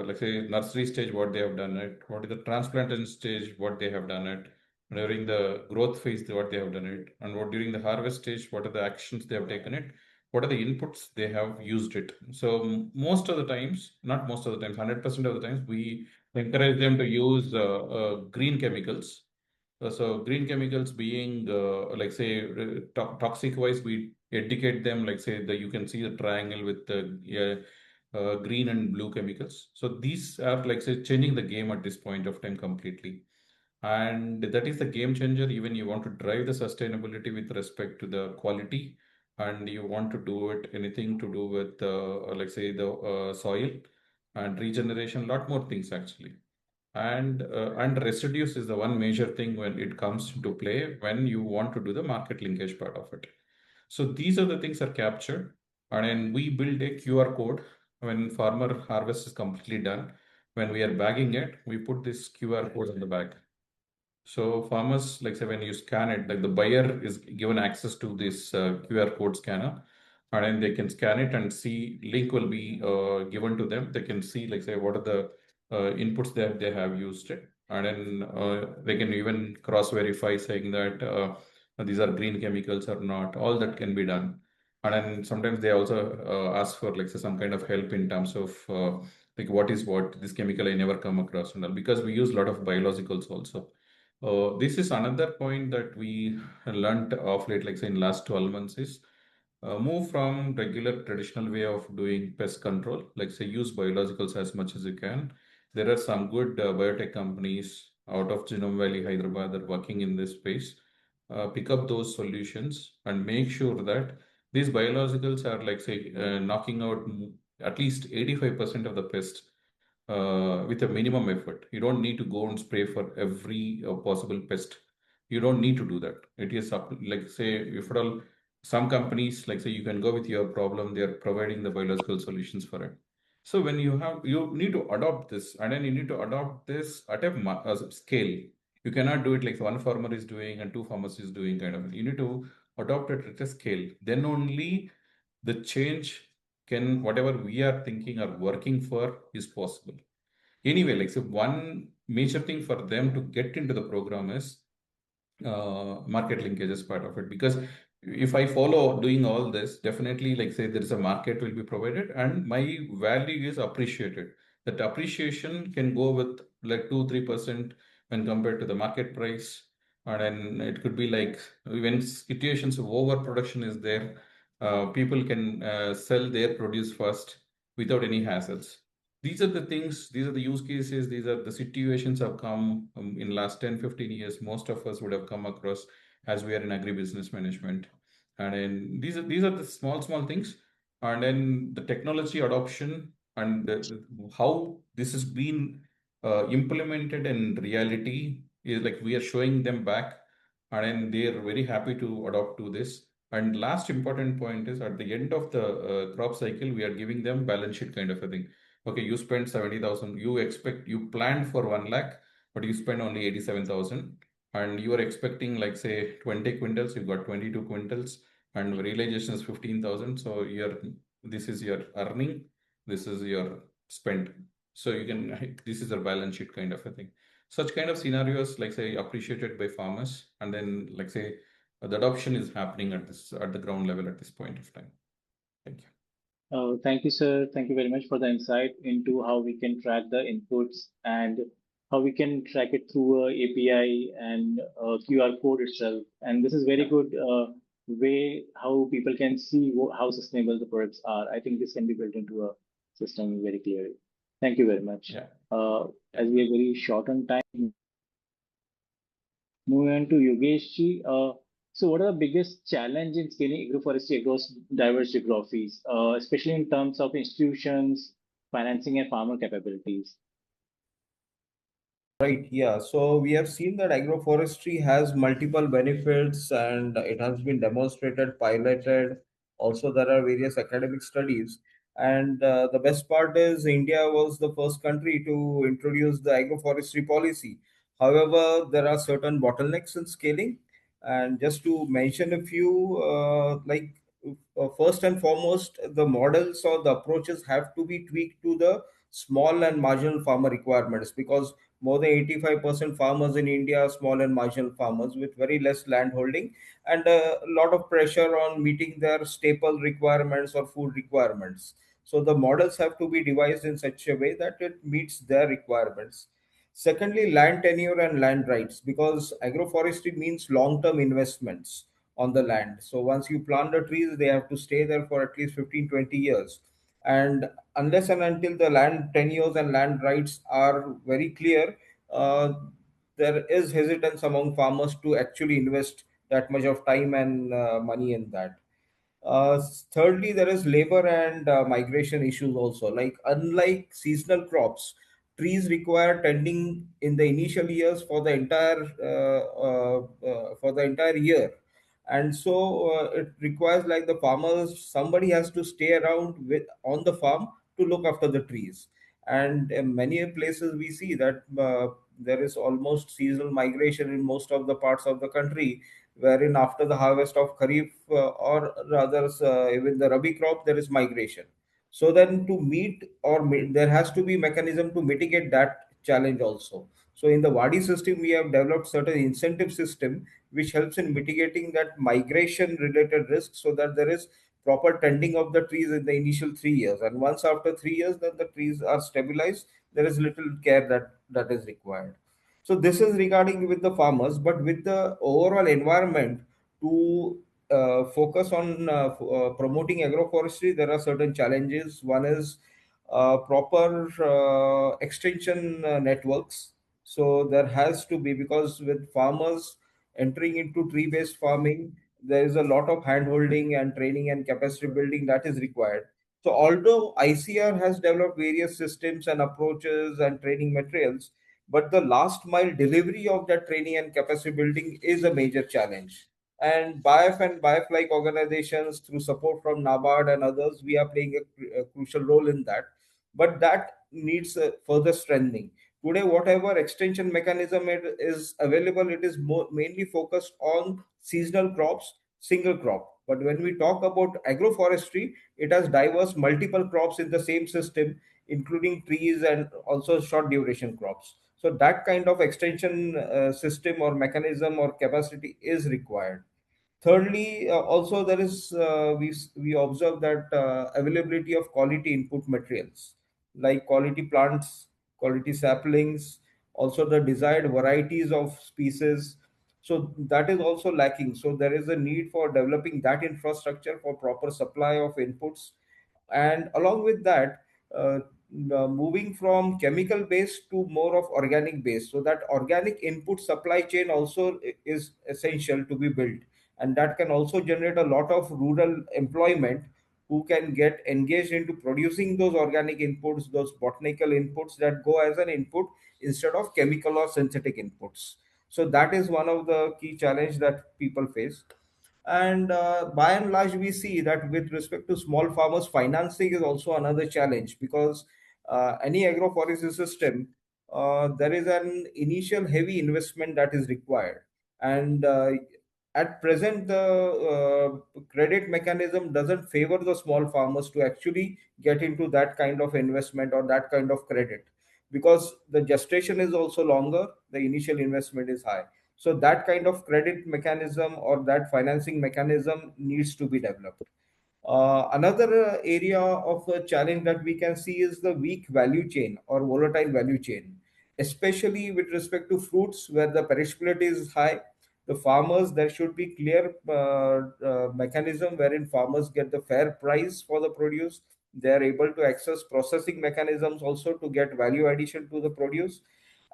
like say nursery stage, what they have done it, what is the transplantation stage, what they have done it, during the growth phase, what they have done it, and what during the harvest stage, what are the actions they have taken it, what are the inputs they have used it. So most of the times, not most of the times, 100% of the times, we encourage them to use green chemicals. So green chemicals being like say toxic wise, we educate them, like say that you can see the triangle with the green and blue chemicals. So these are like say changing the game at this point of time completely. And that is the game changer. Even you want to drive the sustainability with respect to the quality, and you want to do it anything to do with like say the soil and regeneration, lot more things actually. And residues is the one major thing when it comes to play when you want to do the market linkage part of it. So these are the things are captured, and then we build a QR code when farmer harvest is completely done. When we are bagging it, we put this QR code on the bag. So farmers, like say when you scan it, like the buyer is given access to this QR code scanner, and then they can scan it and see, link will be given to them. They can see, like say, what are the inputs that they have used it, and then they can even cross verify saying that these are green chemicals or not. All that can be done. And then sometimes they also ask for like say some kind of help in terms of like what is what this chemical I never come across, and all, because we use a lot of biologicals also. This is another point that we learned of late, like say in last 12 months, is move from regular traditional way of doing pest control, like say use biologicals as much as you can, There are some good biotech companies out of Genome Valley, Hyderabad, that are working in this space. Pick up those solutions and make sure that these biologicals are, like, say, knocking out at least 85% of the pest with a minimum effort. You don't need to go and spray for every possible pest. You don't need to do that. It is up, like, say, if at all, some companies, like, say, you can go with your problem, they are providing the biological solutions for it. So when you need to adopt this, and then you need to adopt this at a scale. You cannot do it like one farmer is doing and two farmers is doing, kind of. You need to adopt it at a scale. Then only the change can, whatever we are thinking or working for, is possible. Anyway, like, so one major thing for them to get into the program is market linkage as part of it. Because if I follow doing all this, definitely, like, say, there is a market will be provided and my value is appreciated. That appreciation can go with like 2-3% when compared to the market price. And then it could be like, when situations of overproduction is there, people can sell their produce first without any hassles. These are the things, these are the use cases, these are the situations have come in last 10-15 years. Most of us would have come across as we are in agribusiness management. And then these are the small things. And then the technology adoption and how this has been implemented in reality is like we are showing them back, and then they are very happy to adopt to this. And last important point is, at the end of the crop cycle, we are giving them balance sheet kind of a thing. Okay, you spent 70,000, you planned for 1 lakh, but you spent only 87,000, and you are expecting, like, say, 20 quintals, you got 22 quintals, and realization is 15,000. So this is your earning, this is your spent. So you can, this is a balance sheet kind of a thing. Such kind of scenarios, like, say, appreciated by farmers, and then, like, say, the adoption is happening at the ground level at this point of time. Thank you. Thank you, sir. Thank you very much for the insight into how we can track the inputs and how we can track it through a API and a QR code itself. And this is very good way how people can see how sustainable the products are. I think this can be built into a system very clearly. Thank you very much. Yeah. As we are very short on time, moving on to Yogesh ji. So what are the biggest challenge in scaling agroforestry across diverse geographies, especially in terms of institutions, financing, and farmer capabilities? Right, yeah. So we have seen that agroforestry has multiple benefits and it has been demonstrated, piloted. Also, there are various academic studies. And the best part is India was the first country to introduce the agroforestry policy. However, there are certain bottlenecks in scaling. And just to mention a few, first and foremost, the models or the approaches have to be tweaked to the small and marginal farmer requirements, because more than 85% farmers in India are small and marginal farmers with very less land holding and a lot of pressure on meeting their staple requirements or food requirements. So the models have to be devised in such a way that it meets their requirements. Secondly, land tenure and land rights, because agroforestry means long term investments on the land. So once you plant the trees, they have to stay there for at least 15-20 years. And unless and until the land tenures and land rights are very clear, uh, there is hesitance among farmers to actually invest that much of time and money in that. Thirdly, there is labor and migration issues also. Like, unlike seasonal crops, trees require tending in the initial years for the entire year, and so it requires, like, the farmers, somebody has to stay around with on the farm to look after the trees. And in many places we see that there is almost seasonal migration in most of the parts of the country, wherein after the harvest of Kharif or rather even the Rabi crop, there is migration. So then to there has to be mechanism to mitigate that challenge also. So in the Wadi system, we have developed certain incentive system which helps in mitigating that migration related risk, so that there is proper tending of the trees in the initial 3 years. And once after 3 years, then the trees are stabilized. There is little care that is required. So this is regarding with the farmers, but with the overall environment, to focus on promoting agroforestry, there are certain challenges. One is proper extension networks. So there has to be, because with farmers entering into tree-based farming, there is a lot of hand-holding and training and capacity building that is required. So although ICR has developed various systems and approaches and training materials, but the last mile delivery of that training and capacity building is a major challenge. And BAIF and BAIF like organizations, through support from NABARD and others, we are playing a crucial role in that. But that needs further strengthening. Today, whatever extension mechanism is available, it is mainly focused on seasonal crops, single crop. But when we talk about agroforestry, it has diverse multiple crops in the same system, including trees and also short duration crops. So that kind of extension system or mechanism or capacity is required. Thirdly, also there is we observe that availability of quality input materials like quality plants, quality saplings, also the desired varieties of species. So that is also lacking. So there is a need for developing that infrastructure for proper supply of inputs, and along with that, moving from chemical based to more of organic based, so that organic input supply chain also is essential to be built, and that can also generate a lot of rural employment who can get engaged into producing those organic inputs, those botanical inputs that go as an input instead of chemical or synthetic inputs. So that is one of the key challenge that people face. And by and large, we see that with respect to small farmers, financing is also another challenge, because any agroforestry system, there is an initial heavy investment that is required. And at present, the credit mechanism doesn't favor the small farmers to actually get into that kind of investment or that kind of credit, because the gestation is also longer, the initial investment is high. So that kind of credit mechanism or that financing mechanism needs to be developed. Another area of a challenge that we can see is the weak value chain or volatile value chain, especially with respect to fruits where the perishability is high. The farmers, there should be clear mechanism wherein farmers get the fair price for the produce. They are able to access processing mechanisms also to get value addition to the produce.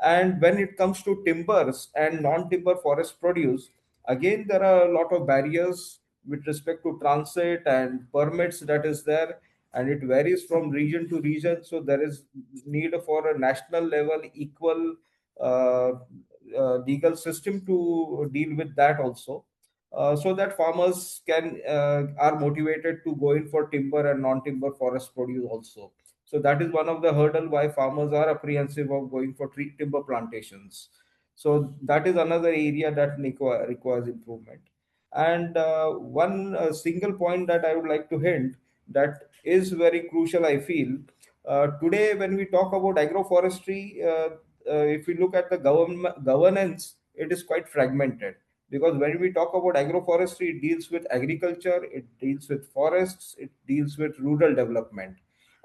And when it comes to timbers and non-timber forest produce, again there are a lot of barriers with respect to transit and permits that is there, and it varies from region to region. So there is need for a national level equal uh, legal system to deal with that also, so that farmers can are motivated to go in for timber and non-timber forest produce also. So that is one of the hurdle why farmers are apprehensive of going for tree timber plantations. So that is another area that requires improvement. And one single point that I would like to hint that is very crucial, I feel. Today, when we talk about agroforestry, if we look at the governance, it is quite fragmented. Because when we talk about agroforestry, it deals with agriculture, it deals with forests, it deals with rural development,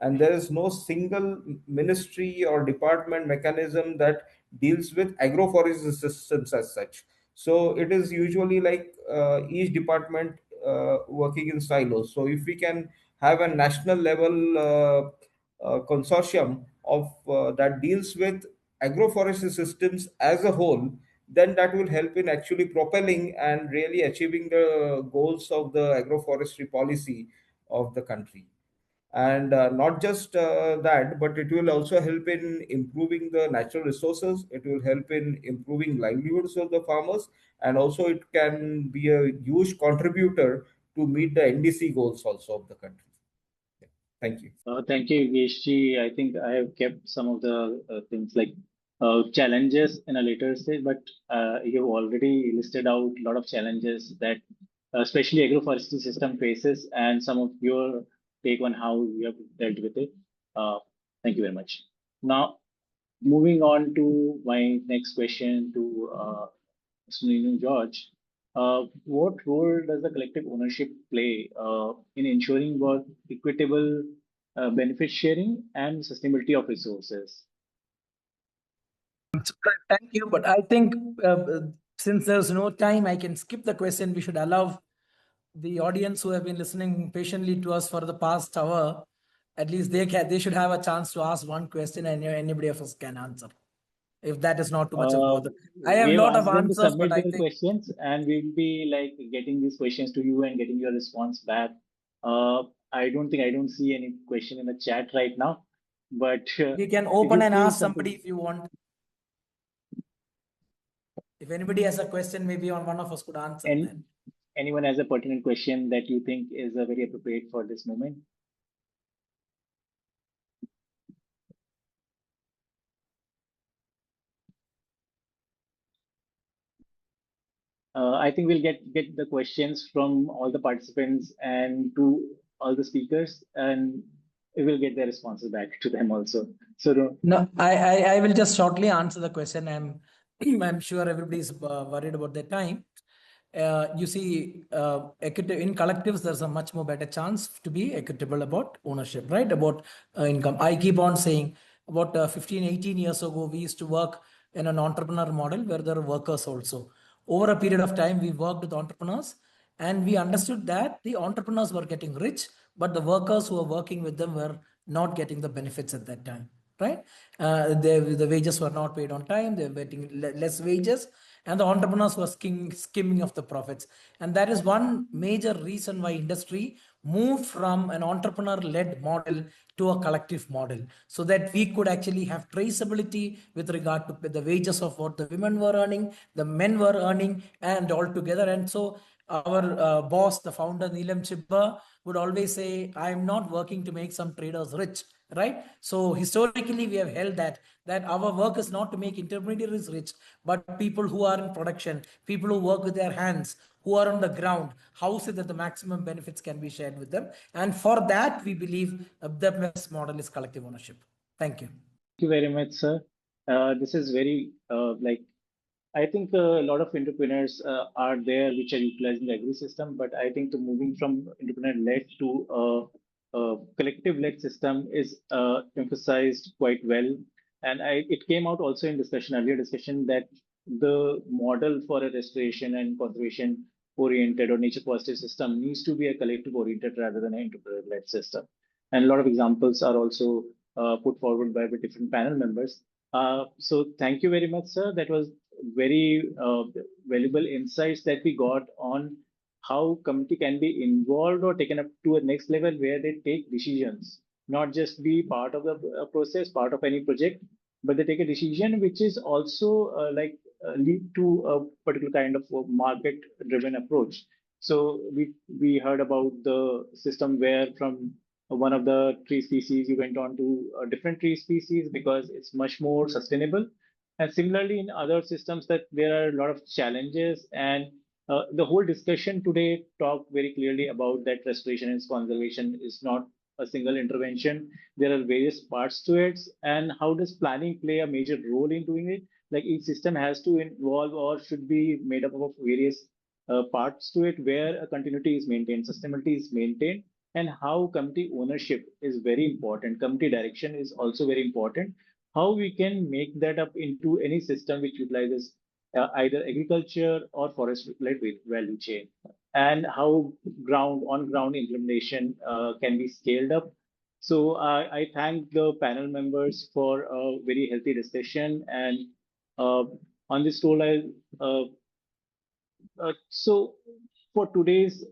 and there is no single ministry or department mechanism that deals with agroforestry systems as such. So it is usually like each department working in silos. So if we can have a national level consortium of that deals with agroforestry systems as a whole, then that will help in actually propelling and really achieving the goals of the agroforestry policy of the country. And not just that, but it will also help in improving the natural resources, it will help in improving livelihoods of the farmers, and also it can be a huge contributor to meet the NDC goals also of the country. Yeah. Thank you. Thank you, Yogesh. I think I have kept some of the things like challenges in a later stage, but you've already listed out a lot of challenges that especially agroforestry system faces, and some of your take on how you have dealt with it. Thank you very much. Now, moving on to my next question to Mr. Neju George. What role does the collective ownership play in ensuring both equitable benefit sharing and sustainability of resources? Thank you, but I think since there's no time, I can skip the question. We should allow the audience who have been listening patiently to us for the past hour at least they should have a chance to ask one question and anybody of us can answer. If that is not too much of bother. I have a We've lot of asked them to answers, submit but I their think questions, and we'll be like getting these questions to you and getting your response back. I don't see any question in the chat right now, but we can if open you and feel ask something- somebody if you want. If anybody has a question, maybe one of us could answer And that. anyone has a pertinent question that you think is very appropriate for this moment? I think we'll get the questions from all the participants and to all the speakers, and we will get their responses back to them also. So No, I will just shortly answer the question. I'm sure everybody is worried about their time. You see, in collectives, there's a much more better chance to be equitable about ownership, right? About income. I keep on saying about 15, 18 years ago, we used to work in an entrepreneur model where there are workers also. Over a period of time, we worked with entrepreneurs and we understood that the entrepreneurs were getting rich, but the workers who were working with them were not getting the benefits at that time, right? The wages were not paid on time, they were getting less wages, and the entrepreneurs were skimming of the profits. And that is one major reason why industry moved from an entrepreneur-led model to a collective model, so that we could actually have traceability with regard to the wages of what the women were earning, the men were earning, and all together. And so our boss, the founder, Neelam Chibba, would always say, I am not working to make some traders rich, right? So historically, we have held that our work is not to make intermediaries rich, but people who are in production, people who work with their hands, who are on the ground, how is it that the maximum benefits can be shared with them? And for that, we believe the best model is collective ownership. Thank you. Thank you very much, sir. This is very I think a lot of entrepreneurs are there which are utilizing the agri system, but I think the moving from entrepreneur-led to a collective-led system is emphasized quite well. And it came out also in earlier discussion, that the model for a restoration and conservation oriented or nature positive system needs to be a collective oriented rather than an entrepreneur-led system. And a lot of examples are also put forward by the different panel members. So thank you very much, sir. That was very valuable insights that we got on how committee can be involved or taken up to a next level where they take decisions, not just be part of the process, part of any project, but they take a decision which is also lead to a particular kind of market-driven approach. So we heard about the system where from one of the tree species you went on to a different tree species because it's much more sustainable. And similarly, in other systems, that there are a lot of challenges, and the whole discussion today talked very clearly about that restoration and conservation is not a single intervention. There are various parts to it, and how does planning play a major role in doing it? Like each system has to involve or should be made up of various parts to it, where a continuity is maintained, sustainability is maintained, and how committee ownership is very important. Committee direction is also very important. How we can make that up into any system which utilizes either agriculture or forest-led value chain, and how on-ground implementation can be scaled up. So I thank the panel members for a very healthy discussion. And on this role, so for today's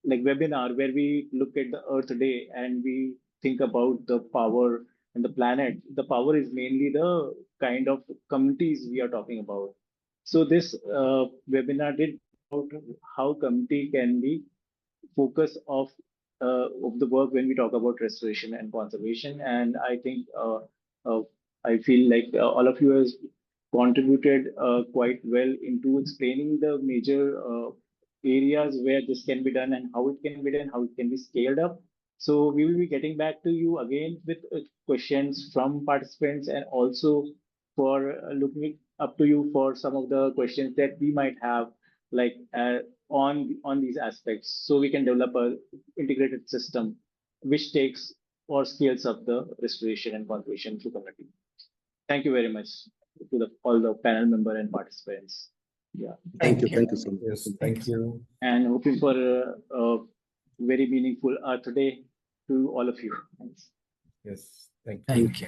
webinar, where we look at the Earth Day and we think about the power and the planet, the power is mainly the kind of communities we are talking about. So this webinar did about how community can be focus of the work when we talk about restoration and conservation. And I think I feel like all of you has contributed quite well into explaining the major areas where this can be done and how it can be done, how it can be scaled up. So we will be getting back to you again with questions from participants, and also for looking up to you for some of the questions that we might have, like on these aspects, so we can develop a integrated system which takes or scales up the restoration and conservation through community. Thank you very much to all the panel member and participants. Yeah. Thank you so much. Yes, thank you. And hoping for a very meaningful Earth Day to all of you. Thanks. Yes, thank you. Thank you.